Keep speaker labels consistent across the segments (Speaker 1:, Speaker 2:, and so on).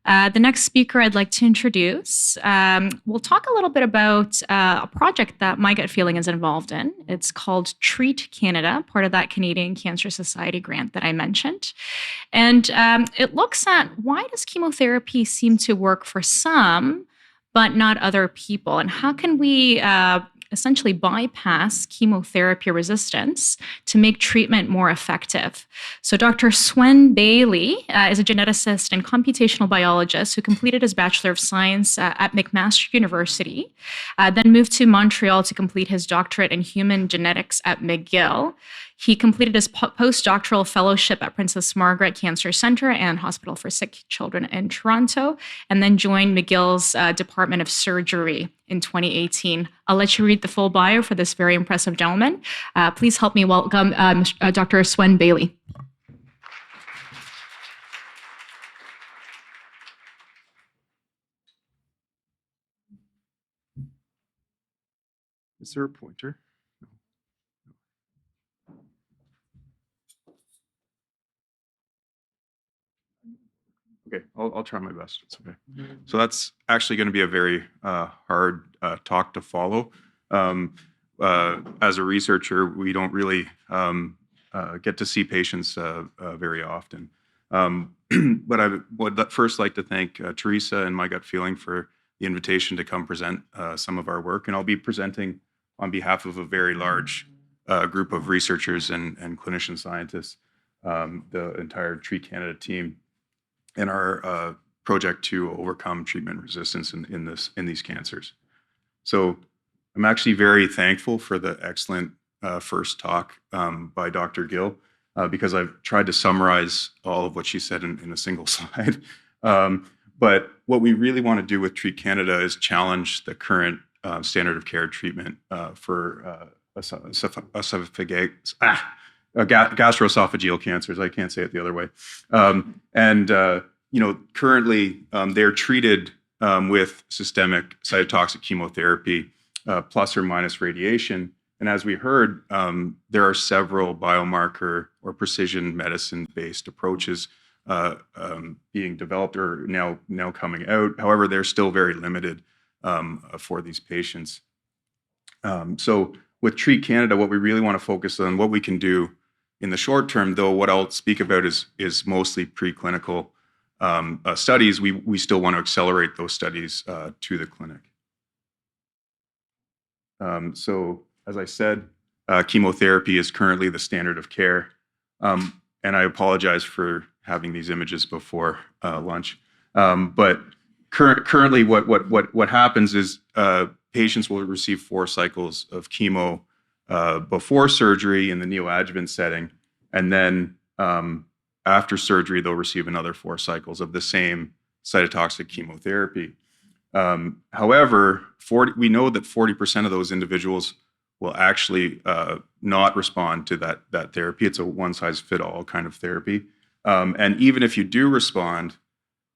Speaker 1: The next speaker I'd like to introduce, we'll talk a little bit about a project that My Gut Feeling is involved in. It's called Treat Canada, part of that Canadian Cancer Society grant that I mentioned. And it looks at why does chemotherapy seem to work for some, but not other people? And how can we essentially bypass chemotherapy resistance to make treatment more effective? So, Dr. Sven Bailey is a geneticist and computational biologist who completed his Bachelor of Science at McMaster University, then moved to Montreal to complete his doctorate in human genetics at McGill. He completed his postdoctoral fellowship at Princess Margaret Cancer Centre and Hospital for Sick Children in Toronto, and then joined McGill's Department of Surgery in 2018. I'll let you read the full bio for this very impressive gentleman. Please help me welcome Dr. Sven Bailey.
Speaker 2: Is there a pointer? Okay, I'll try my best. It's okay. So that's actually going to be a very hard talk to follow. As a researcher, we don't really get to see patients very often. But I would first like to thank Teresa and My Gut Feeling for the invitation to come present some of our work. And I'll be presenting on behalf of a very large group of researchers and clinician scientists, the entire Treat Canada team, in our project to overcome treatment resistance in these cancers. So I'm actually very thankful for the excellent first talk by Dr. Gill, because I've tried to summarize all of what she said in a single slide. But what we really want to do with Treat Canada is challenge the current standard of care treatment for gastroesophageal cancers. I can't say it the other way. Currently they're treated with systemic cytotoxic chemotherapy plus or minus radiation. And as we heard, there are several biomarker or precision medicine-based approaches being developed or now coming out. However, they're still very limited for these patients. So with Treat Canada, what we really want to focus on, what we can do in the short term, though what I'll speak about is mostly preclinical studies. We still want to accelerate those studies to the clinic. So as I said, chemotherapy is currently the standard of care. And I apologize for having these images before lunch. But currently what happens is patients will receive 4 cycles of chemo before surgery in the neoadjuvant setting. And then after surgery, they'll receive another 4 cycles of the same cytotoxic chemotherapy. However, we know that 40% of those individuals will actually not respond to that therapy. It's a one-size-fits-all kind of therapy. And even if you do respond,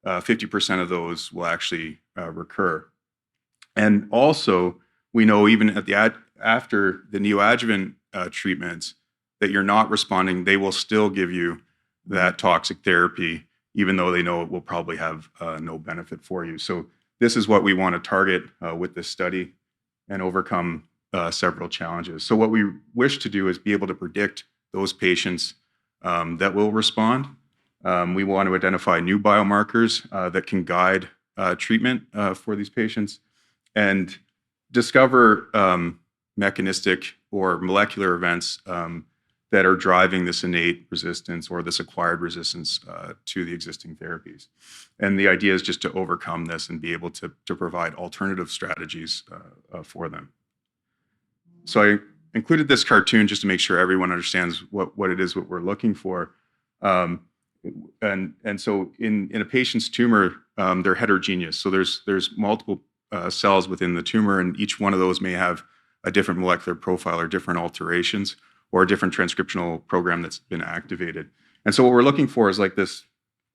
Speaker 2: 50% of those will actually recur. And also, we know even after the neoadjuvant treatments that you're not responding, they will still give you that toxic therapy, even though they know it will probably have no benefit for you. So this is what we want to target with this study and overcome several challenges. So what we wish to do is be able to predict those patients that will respond. We want to identify new biomarkers that can guide treatment for these patients and discover mechanistic or molecular events that are driving this innate resistance or this acquired resistance to the existing therapies. And the idea is just to overcome this and be able to provide alternative strategies for them. So I included this cartoon just to make sure everyone understands what it is what we're looking for. And so in a patient's tumor, they're heterogeneous. So there's multiple cells within the tumor, and each one of those may have a different molecular profile or different alterations or a different transcriptional program that's been activated. And so what we're looking for is like this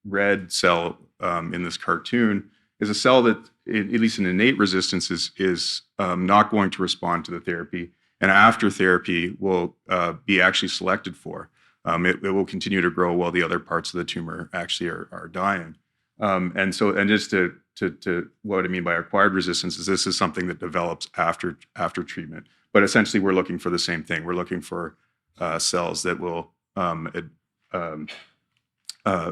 Speaker 2: red cell in this cartoon is a cell that, at least in innate resistance, is not going to respond to the therapy. And after therapy will be actually selected for. It will continue to grow while the other parts of the tumor actually are dying. And just to what I mean by acquired resistance is this is something that develops after treatment. But essentially, we're looking for the same thing. We're looking for cells that will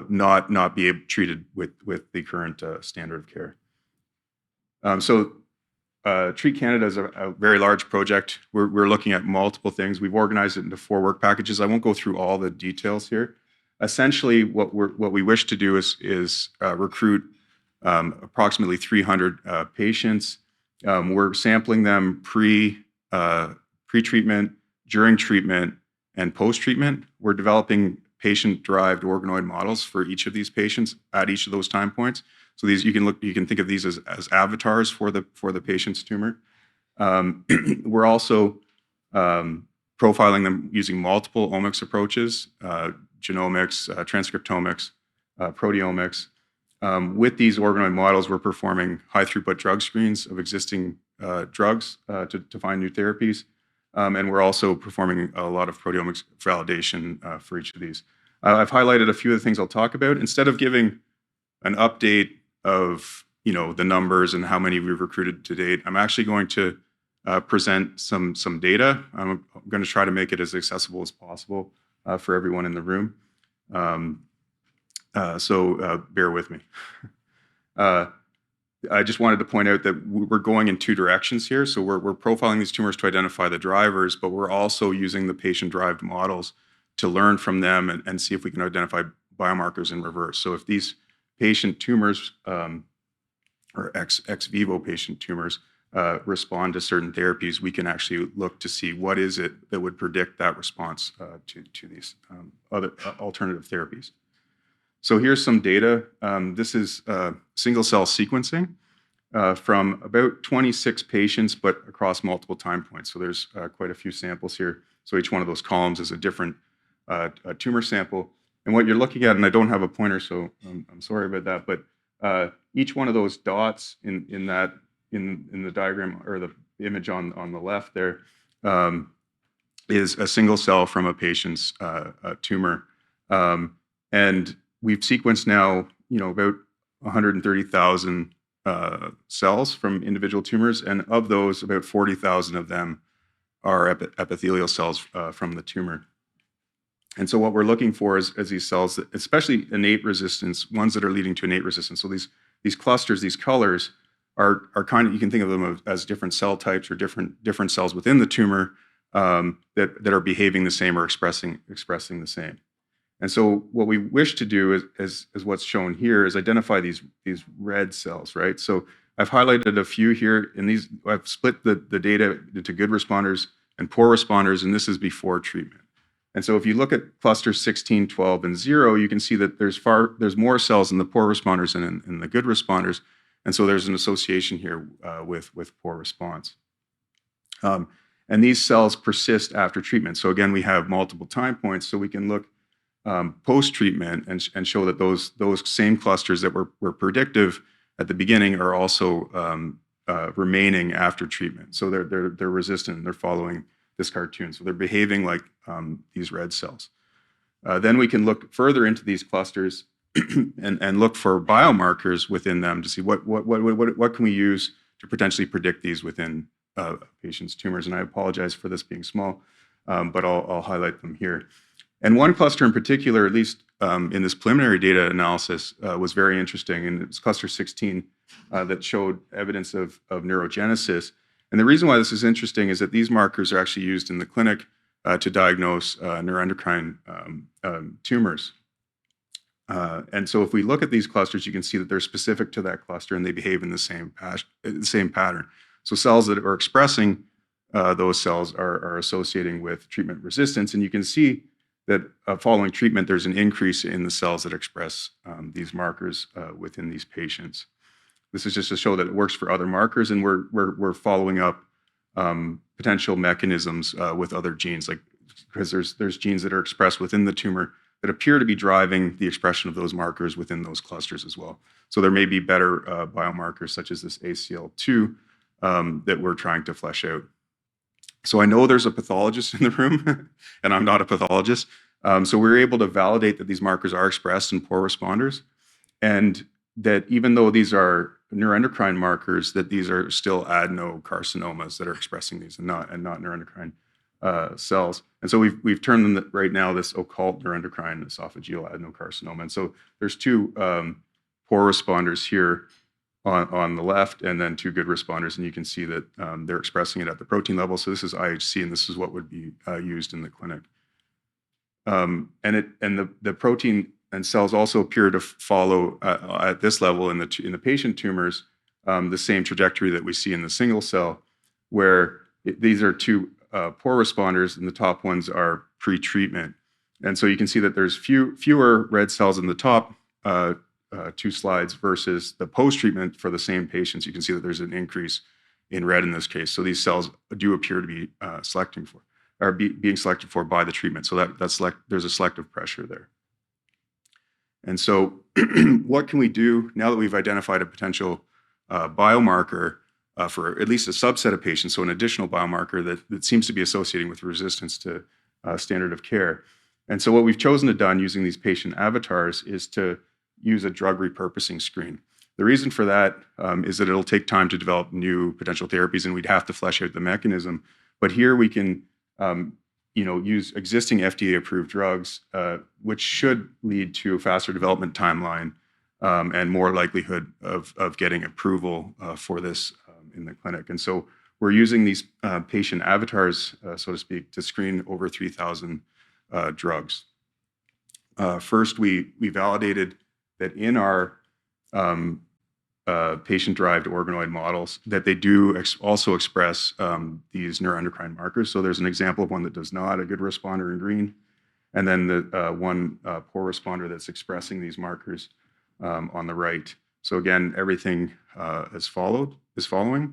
Speaker 2: not be treated with the current standard of care. Treat Canada is a very large project. We're looking at multiple things. We've organized it into 4 work packages. I won't go through all the details here. Essentially, what we wish to do is recruit approximately 300 patients. We're sampling them pre-treatment, during treatment, and post-treatment. We're developing patient-derived organoid models for each of these patients at each of those time points. So these you can think of these as avatars for the patient's tumor. We're also profiling them using multiple omics approaches, genomics, transcriptomics, proteomics. With these organoid models, we're performing high throughput drug screens of existing drugs to find new therapies. And we're also performing a lot of proteomics validation for each of these. I've highlighted a few of the things I'll talk about. Instead of giving an update of the numbers and how many we've recruited to date, I'm actually going to present some data. I'm going to try to make it as accessible as possible for everyone in the room. So bear with me. I just wanted to point out that we're going in 2 directions here. So we're profiling these tumors to identify the drivers, but we're also using the patient-derived models to learn from them and see if we can identify biomarkers in reverse. So if these patient tumors or ex vivo patient tumors respond to certain therapies, we can actually look to see what is it that would predict that response to these other alternative therapies. So here's some data. This is single-cell sequencing from about 26 patients, but across multiple time points. So there's quite a few samples here. So each one of those columns is a different tumor sample. And what you're looking at, and I don't have a pointer, so I'm sorry about that, but each one of those dots in the diagram or the image on the left there is a single cell from a patient's tumor. And we've sequenced now, about 130,000 cells from individual tumors, and of those, about 40,000 of them are epithelial cells from the tumor. And so what we're looking for is these cells, especially innate resistance, ones that are leading to innate resistance. So these clusters, these colors, are kind of, you can think of them as different cell types or different cells within the tumor that are behaving the same or expressing the same. And so what we wish to do is what's shown here is identify these red cells, right? So I've highlighted a few here, and I've split the data into good responders and poor responders, and this is before treatment. And so if you look at clusters 16, 12, and 0, you can see that there's more cells in the poor responders than in the good responders. And so there's an association here with poor response. And these cells persist after treatment. So again, we have multiple time points, so we can look post-treatment and show that those same clusters that were predictive at the beginning are also remaining after treatment. So they're resistant and they're following this cartoon. So they're behaving like these red cells. Then we can look further into these clusters and look for biomarkers within them to see what can we use to potentially predict these within patients' tumors. And I apologize for this being small, but I'll highlight them here. And one cluster in particular, at least in this preliminary data analysis, was very interesting, and it's cluster 16 that showed evidence of neurogenesis. And the reason why this is interesting is that these markers are actually used in the clinic to diagnose neuroendocrine tumors. And so if we look at these clusters, you can see that they're specific to that cluster and they behave in the same pattern. So cells that are expressing those cells are associating with treatment resistance. And you can see that following treatment, there's an increase in the cells that express these markers within these patients. This is just to show that it works for other markers, and we're following up potential mechanisms with other genes, like because there's genes that are expressed within the tumor that appear to be driving the expression of those markers within those clusters as well. So there may be better biomarkers such as this ACL2 that we're trying to flesh out. So I know there's a pathologist in the room, and I'm not a pathologist. So we were able to validate that these markers are expressed in poor responders. And that even though these are neuroendocrine markers, that these are still adenocarcinomas that are expressing these and not neuroendocrine cells. And so we've termed them right now this occult neuroendocrine esophageal adenocarcinoma. And so there's two poor responders here on the left, and then two good responders, and you can see that they're expressing it at the protein level. So this is IHC, and this is what would be used in the clinic. And the protein and cells also appear to follow at this level in the patient tumors the same trajectory that we see in the single cell, where these are two poor responders, and the top ones are pre-treatment. And so you can see that there's fewer red cells in the top two slides versus the post-treatment for the same patients. You can see that there's an increase in red in this case. So these cells do appear to be being selected for by the treatment. So there's a selective pressure there. And so what can we do now that we've identified a potential biomarker for at least a subset of patients, so an additional biomarker that seems to be associating with resistance to standard of care. And so what we've chosen to do using these patient avatars is to use a drug repurposing screen. The reason for that is that it'll take time to develop new potential therapies, and we'd have to flesh out the mechanism. But here we can use existing FDA-approved drugs, which should lead to a faster development timeline and more likelihood of getting approval for this in the clinic. And so we're using these patient avatars, so to speak, to screen over 3,000 drugs. First, we validated that in our patient-derived organoid models, that they do also express these neuroendocrine markers. So there's an example of one that does not, a good responder in green, and then the one poor responder that's expressing these markers on the right. So again, everything is following.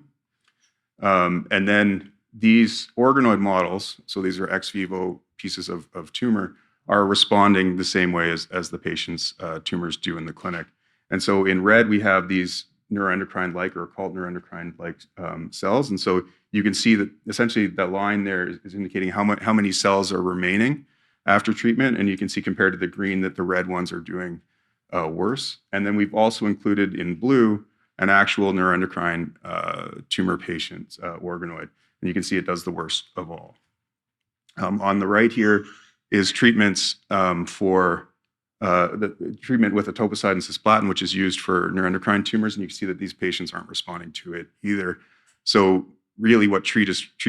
Speaker 2: And then these organoid models, so these are ex vivo pieces of tumor, are responding the same way as the patient's tumors do in the clinic. And so in red, we have these neuroendocrine-like or occult neuroendocrine-like cells. And so you can see that essentially that line there is indicating how many cells are remaining after treatment. And you can see compared to the green that the red ones are doing worse. And then we've also included in blue an actual neuroendocrine tumor patient organoid. And you can see it does the worst of all. On the right here is treatments for the treatment with etoposide and cisplatin, which is used for neuroendocrine tumors, and you can see that these patients aren't responding to it either. So really what Treat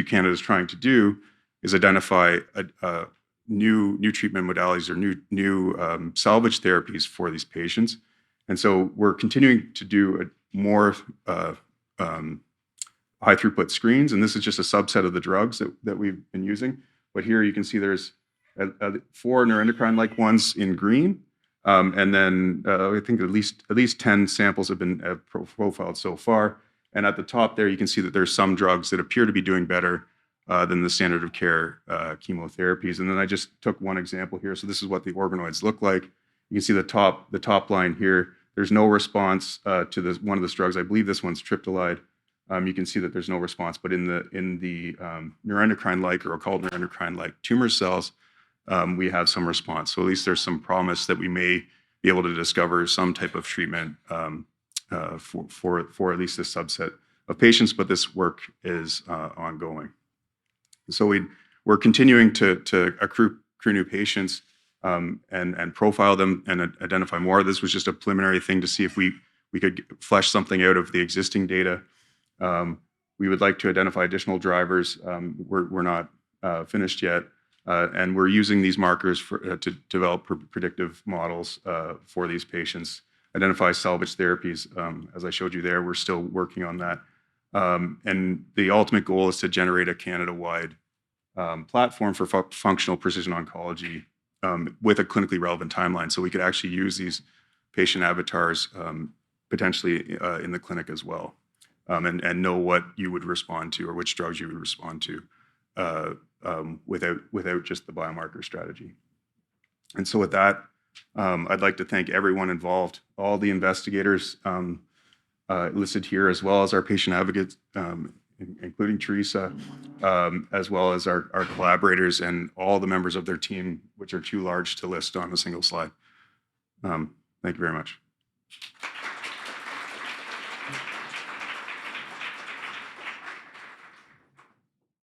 Speaker 2: Canada is trying to do is identify new treatment modalities or new salvage therapies for these patients. And so we're continuing to do more high throughput screens, and this is just a subset of the drugs that we've been using. But here you can see there's 4 neuroendocrine-like ones in green, and then I think at least 10 samples have been profiled so far. And at the top there, you can see that there's some drugs that appear to be doing better than the standard of care chemotherapies. And then I just took one example here. So this is what the organoids look like. You can see the top line here. There's no response to one of the drugs. I believe this one's triptolide. You can see that there's no response, but in the neuroendocrine-like or occult neuroendocrine-like tumor cells, we have some response. So at least there's some promise that we may be able to discover some type of treatment for at least this subset of patients, but this work is ongoing. So we're continuing to accrue new patients and profile them and identify more. This was just a preliminary thing to see if we could flesh something out of the existing data. We would like to identify additional drivers. We're not finished yet. And we're using these markers to develop predictive models for these patients, identify salvage therapies. As I showed you there, we're still working on that. And the ultimate goal is to generate a Canada-wide platform for functional precision oncology with a clinically relevant timeline. So we could actually use these patient avatars potentially in the clinic as well, and know what you would respond to or which drugs you would respond to without just the biomarker strategy. And so with that, I'd like to thank everyone involved, all the investigators listed here, as well as our patient advocates, including Teresa, as well as our collaborators and all the members of their team, which are too large to list on a single slide. Thank you very much.